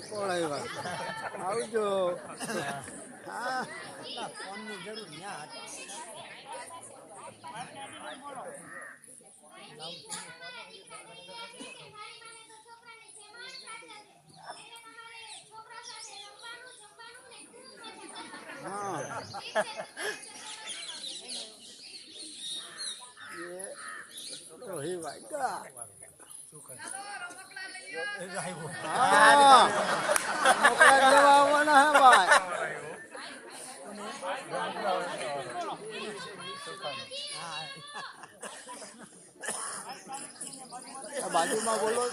કોણ આવ્યા આવજો હા ફોનની જરૂર ના हाँ ये तो ही वाइका हाँ मोकला जवाबना है भाई बाजू में बोलो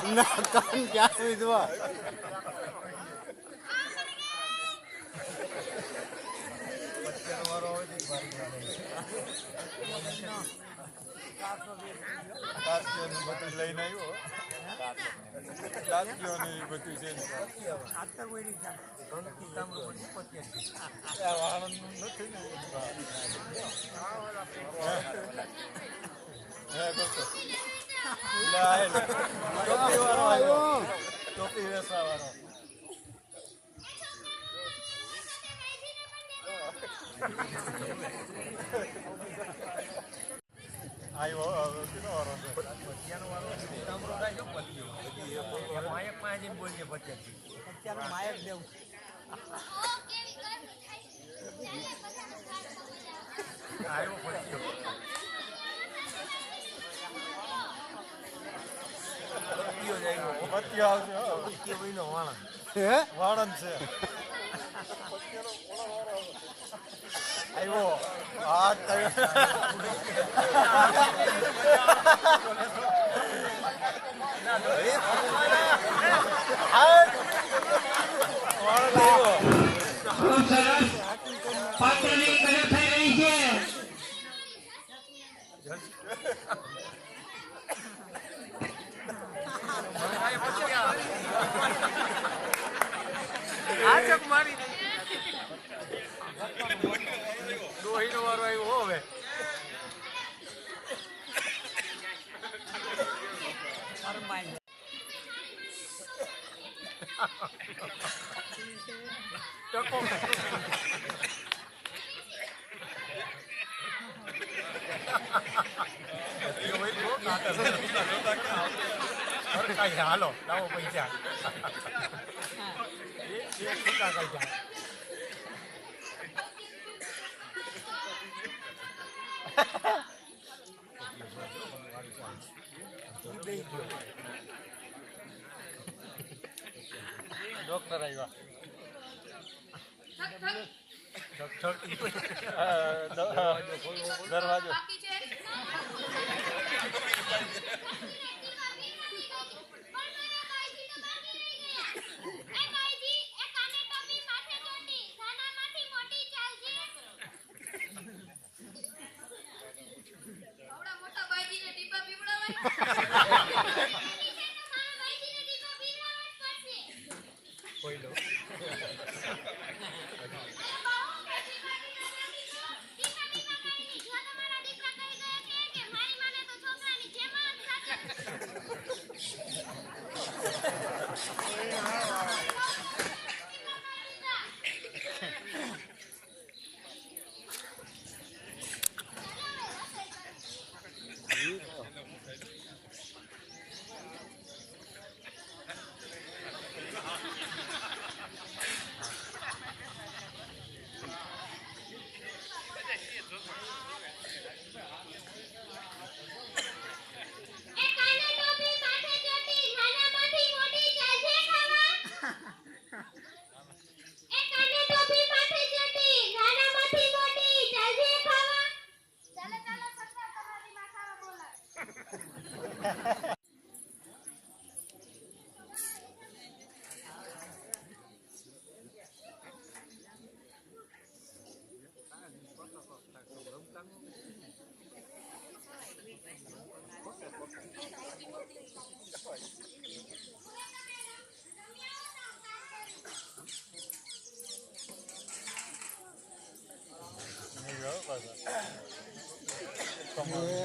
ना कान क्या विधवा टोपी वेसा वारो आयो किनो वारो पत्यानो वारो तामरो राय जो पत्यो मायक માં જઈને બોલજે પત્યાથી પત્યાનો માયક દેવ આયો પત્યો પત્યો જાય પત્યો આવશે પત્યો ભાઈનો વાણન હે વાણન છે પત્યાનો કોળો વારો આવ્યો આ પાત્રની કદર થઈ રહી છે આજક મારી દોહીનો વારો આવ્યો હવે ટકો હાલો લાવો પૈસા છૂટા કઈ ડોક્ટર આવ્યા દરવાજો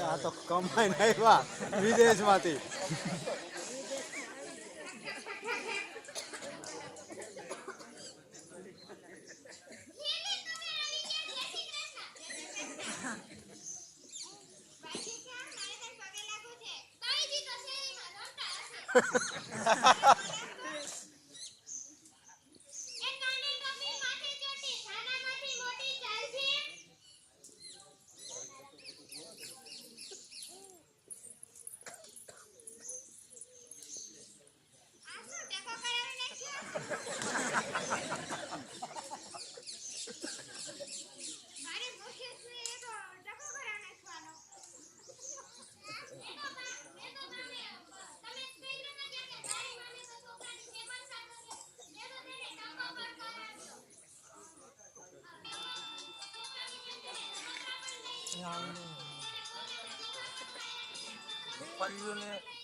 આ તો કમાઈને આવ્યા વિદેશમાંથી. પરિયોને